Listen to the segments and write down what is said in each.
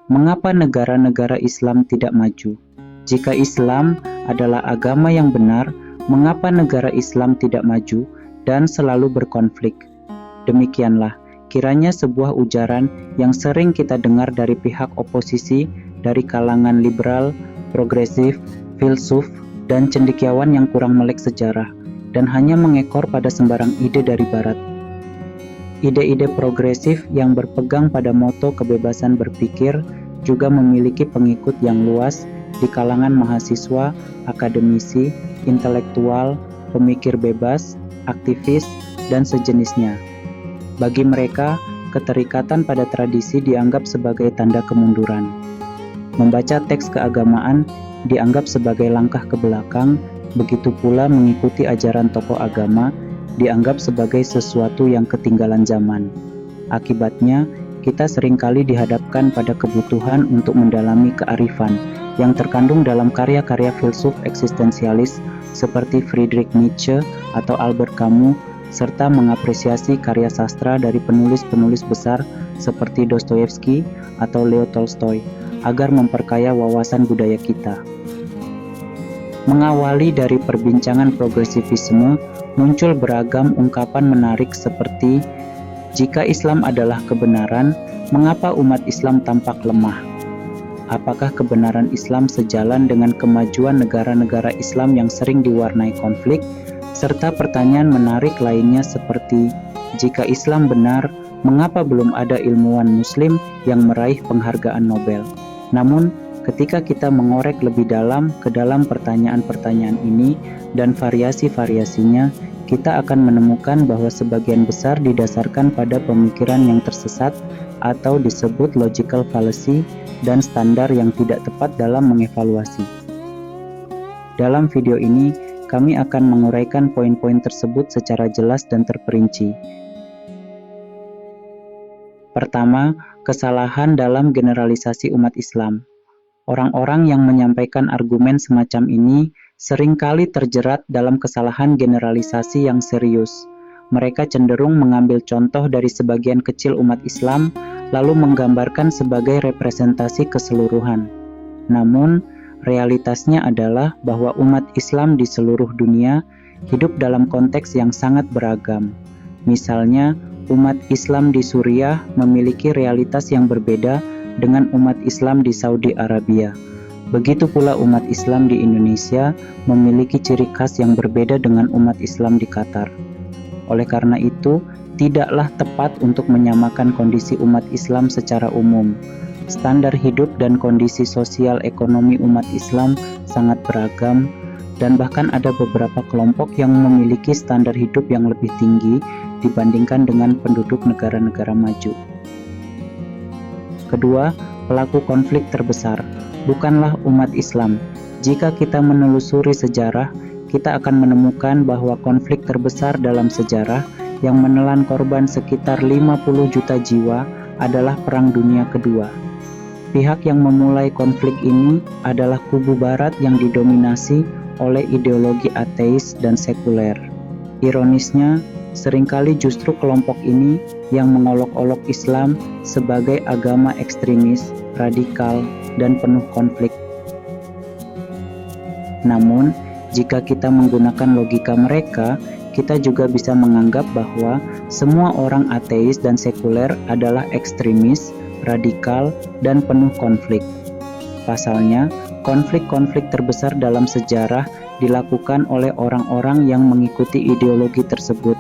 Mengapa negara-negara Islam tidak maju? Jika Islam adalah agama yang benar, mengapa negara Islam tidak maju dan selalu berkonflik? Demikianlah kiranya sebuah ujaran yang sering kita dengar dari pihak oposisi, dari kalangan liberal, progresif, filsuf, dan cendekiawan yang kurang melek sejarah, dan hanya mengekor pada sembarang ide dari barat. Ide-ide progresif yang berpegang pada moto kebebasan berpikir juga memiliki pengikut yang luas di kalangan mahasiswa, akademisi, intelektual, pemikir bebas, aktivis, dan sejenisnya. Bagi mereka, keterikatan pada tradisi dianggap sebagai tanda kemunduran. Membaca teks keagamaan dianggap sebagai langkah ke belakang, begitu pula mengikuti ajaran tokoh agama dianggap sebagai sesuatu yang ketinggalan zaman. Akibatnya, kita seringkali dihadapkan pada kebutuhan untuk mendalami kearifan yang terkandung dalam karya-karya filsuf eksistensialis seperti Friedrich Nietzsche atau Albert Camus, serta mengapresiasi karya sastra dari penulis-penulis besar seperti Dostoyevsky atau Leo Tolstoy agar memperkaya wawasan budaya kita. Mengawali dari perbincangan progresivisme, muncul beragam ungkapan menarik seperti, jika Islam adalah kebenaran, mengapa umat Islam tampak lemah? Apakah kebenaran Islam sejalan dengan kemajuan negara-negara Islam yang sering diwarnai konflik? Serta pertanyaan menarik lainnya seperti, jika Islam benar, mengapa belum ada ilmuwan Muslim yang meraih penghargaan Nobel? Namun, ketika kita mengorek lebih dalam ke dalam pertanyaan-pertanyaan ini dan variasi-variasinya, kita akan menemukan bahwa sebagian besar didasarkan pada pemikiran yang tersesat atau disebut logical fallacy dan standar yang tidak tepat dalam mengevaluasi. Dalam video ini, kami akan menguraikan poin-poin tersebut secara jelas dan terperinci. Pertama, kesalahan dalam generalisasi umat Islam. Orang-orang yang menyampaikan argumen semacam ini seringkali terjerat dalam kesalahan generalisasi yang serius. Mereka cenderung mengambil contoh dari sebagian kecil umat Islam, lalu menggambarkan sebagai representasi keseluruhan. Namun, realitasnya adalah bahwa umat Islam di seluruh dunia hidup dalam konteks yang sangat beragam. Misalnya, umat Islam di Suriah memiliki realitas yang berbeda dengan umat Islam di Saudi Arabia. Begitu pula umat Islam di Indonesia memiliki ciri khas yang berbeda dengan umat Islam di Qatar. Oleh karena itu, tidaklah tepat untuk menyamakan kondisi umat Islam secara umum. Standar hidup dan kondisi sosial ekonomi umat Islam sangat beragam, dan bahkan ada beberapa kelompok yang memiliki standar hidup yang lebih tinggi dibandingkan dengan penduduk negara-negara maju. Kedua, pelaku konflik terbesar bukanlah umat Islam. Jika kita menelusuri sejarah, kita akan menemukan bahwa konflik terbesar dalam sejarah yang menelan korban sekitar 50 juta jiwa adalah Perang Dunia Kedua. Pihak yang memulai konflik ini adalah kubu barat yang didominasi oleh ideologi ateis dan sekuler. Ironisnya, seringkali justru kelompok ini yang mengolok-olok Islam sebagai agama ekstremis, radikal, dan penuh konflik. Namun, jika kita menggunakan logika mereka, kita juga bisa menganggap bahwa semua orang ateis dan sekuler adalah ekstremis, radikal, dan penuh konflik. Pasalnya, konflik-konflik terbesar dalam sejarah dilakukan oleh orang-orang yang mengikuti ideologi tersebut.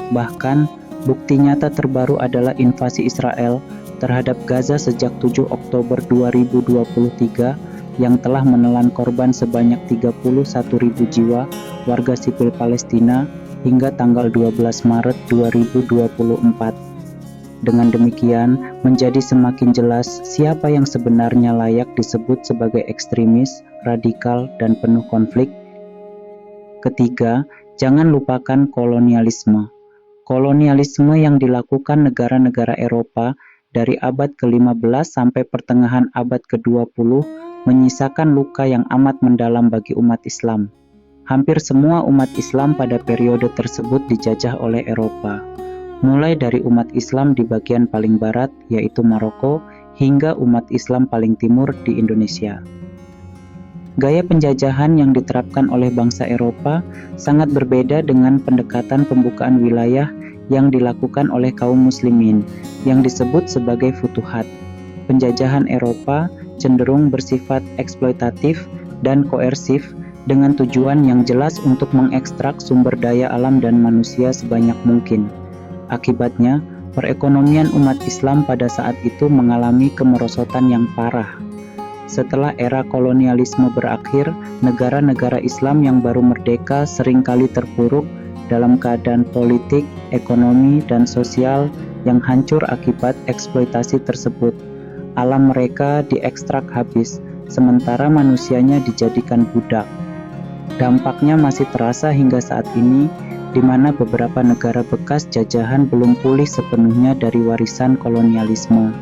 Bahkan, bukti nyata terbaru adalah invasi Israel terhadap Gaza sejak 7 Oktober 2023 yang telah menelan korban sebanyak 31.000 jiwa warga sipil Palestina hingga tanggal 12 Maret 2024. Dengan demikian, menjadi semakin jelas siapa yang sebenarnya layak disebut sebagai ekstremis, radikal, dan penuh konflik. Ketiga, jangan lupakan kolonialisme. Kolonialisme yang dilakukan negara-negara Eropa dari abad ke-15 sampai pertengahan abad ke-20 menyisakan luka yang amat mendalam bagi umat Islam. Hampir semua umat Islam pada periode tersebut dijajah oleh Eropa. Mulai dari umat Islam di bagian paling barat, yaitu Maroko, hingga umat Islam paling timur di Indonesia. Gaya penjajahan yang diterapkan oleh bangsa Eropa sangat berbeda dengan pendekatan pembukaan wilayah yang dilakukan oleh kaum muslimin yang disebut sebagai futuhat. Penjajahan Eropa cenderung bersifat eksploitatif dan koersif dengan tujuan yang jelas untuk mengekstrak sumber daya alam dan manusia sebanyak mungkin. Akibatnya, perekonomian umat Islam pada saat itu mengalami kemerosotan yang parah. Setelah era kolonialisme berakhir, negara-negara Islam yang baru merdeka seringkali terpuruk dalam keadaan politik, ekonomi, dan sosial yang hancur akibat eksploitasi tersebut. Alam mereka diekstrak habis, sementara manusianya dijadikan budak. Dampaknya masih terasa hingga saat ini, di mana beberapa negara bekas jajahan belum pulih sepenuhnya dari warisan kolonialisme,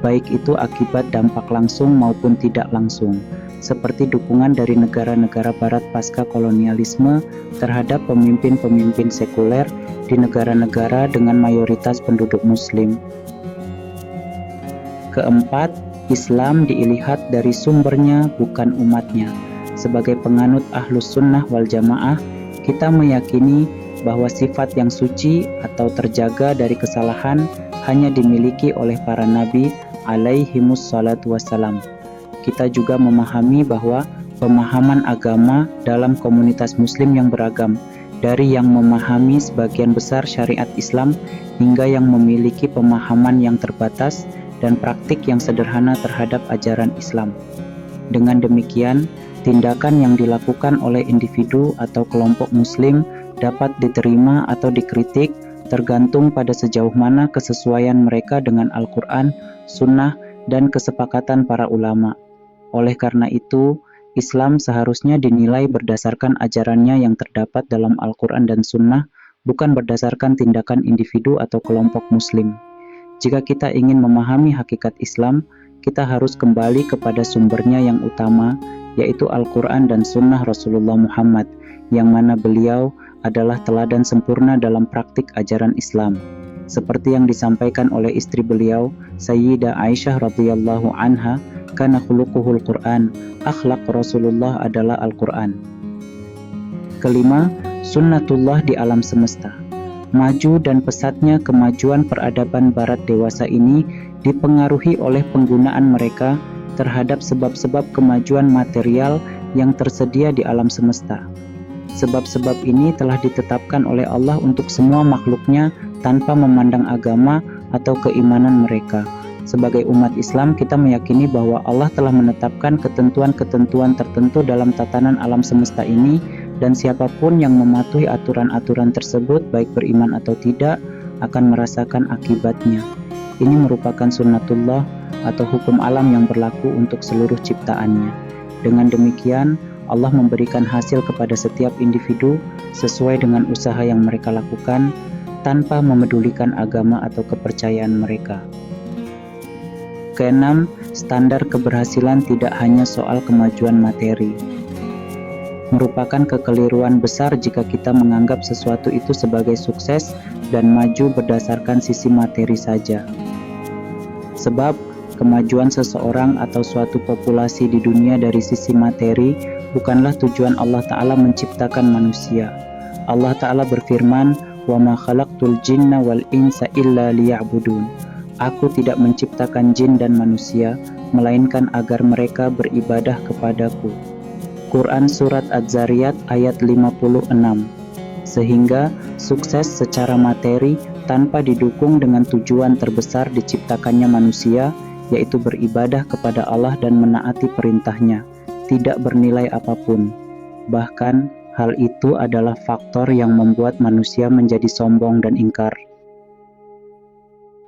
baik itu akibat dampak langsung maupun tidak langsung, seperti dukungan dari negara-negara barat pasca kolonialisme terhadap pemimpin-pemimpin sekuler di negara-negara dengan mayoritas penduduk muslim. Keempat, Islam dilihat dari sumbernya bukan umatnya. Sebagai penganut Ahlus Sunnah wal Jamaah, kita meyakini bahwa sifat yang suci atau terjaga dari kesalahan hanya dimiliki oleh para nabi alaihimus salatu wassalam. Kita juga memahami bahwa pemahaman agama dalam komunitas muslim yang beragam, dari yang memahami sebagian besar syariat Islam hingga yang memiliki pemahaman yang terbatas dan praktik yang sederhana terhadap ajaran Islam. Dengan demikian, tindakan yang dilakukan oleh individu atau kelompok muslim dapat diterima atau dikritik tergantung pada sejauh mana kesesuaian mereka dengan Al-Quran, Sunnah, dan kesepakatan para ulama. Oleh karena itu, Islam seharusnya dinilai berdasarkan ajarannya yang terdapat dalam Al-Quran dan Sunnah, bukan berdasarkan tindakan individu atau kelompok muslim. Jika kita ingin memahami hakikat Islam, kita harus kembali kepada sumbernya yang utama, yaitu Al-Quran dan Sunnah Rasulullah Muhammad, yang mana beliau adalah teladan sempurna dalam praktik ajaran Islam. Seperti yang disampaikan oleh istri beliau, Sayyidah Aisyah radhiyallahu anha, kana khuluquhul Quran, akhlak Rasulullah adalah Al-Quran. Kelima, sunnatullah di alam semesta. Maju dan pesatnya kemajuan peradaban barat dewasa ini dipengaruhi oleh penggunaan mereka terhadap sebab-sebab kemajuan material yang tersedia di alam semesta. Sebab-sebab ini telah ditetapkan oleh Allah untuk semua makhluknya tanpa memandang agama atau keimanan mereka. Sebagai umat Islam, kita meyakini bahwa Allah telah menetapkan ketentuan-ketentuan tertentu dalam tatanan alam semesta ini, dan siapapun yang mematuhi aturan-aturan tersebut, baik beriman atau tidak, akan merasakan akibatnya. Ini merupakan sunnatullah atau hukum alam yang berlaku untuk seluruh ciptaannya. Dengan demikian, Allah memberikan hasil kepada setiap individu sesuai dengan usaha yang mereka lakukan tanpa memedulikan agama atau kepercayaan mereka. Keenam, standar keberhasilan tidak hanya soal kemajuan materi. Merupakan kekeliruan besar jika kita menganggap sesuatu itu sebagai sukses dan maju berdasarkan sisi materi saja. Sebab, kemajuan seseorang atau suatu populasi di dunia dari sisi materi bukanlah tujuan Allah Ta'ala menciptakan manusia. Allah Ta'ala berfirman, وَمَا خَلَقْتُ الْجِنَّ وَالْإِنسَ إِلَّا لِيَعْبُدُونَ. Aku tidak menciptakan jin dan manusia, melainkan agar mereka beribadah kepadaku. Quran Surat Az-Zariyat ayat 56. Sehingga sukses secara materi tanpa didukung dengan tujuan terbesar diciptakannya manusia, yaitu beribadah kepada Allah dan menaati perintahnya, tidak bernilai apapun. Bahkan, hal itu adalah faktor yang membuat manusia menjadi sombong dan ingkar.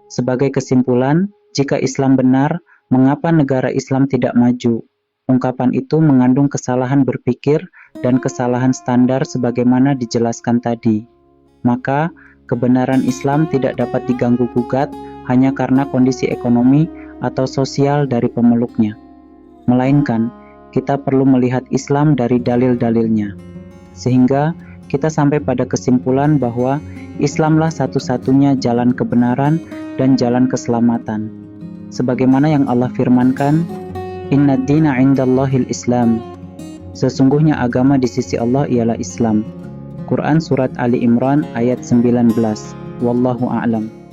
Sebagai kesimpulan, jika Islam benar, mengapa negara Islam tidak maju? Ungkapan itu mengandung kesalahan berpikir dan kesalahan standar sebagaimana dijelaskan tadi. Maka, kebenaran Islam tidak dapat diganggu-gugat hanya karena kondisi ekonomi atau sosial dari pemeluknya. Melainkan, kita perlu melihat Islam dari dalil-dalilnya. Sehingga, kita sampai pada kesimpulan bahwa Islamlah satu-satunya jalan kebenaran dan jalan keselamatan. sebagaimana yang Allah firmankan, "Inna dina 'indallahil Islam." Sesungguhnya agama di sisi Allah ialah Islam. Quran Surat Ali Imran ayat 19. Wallahu a'lam.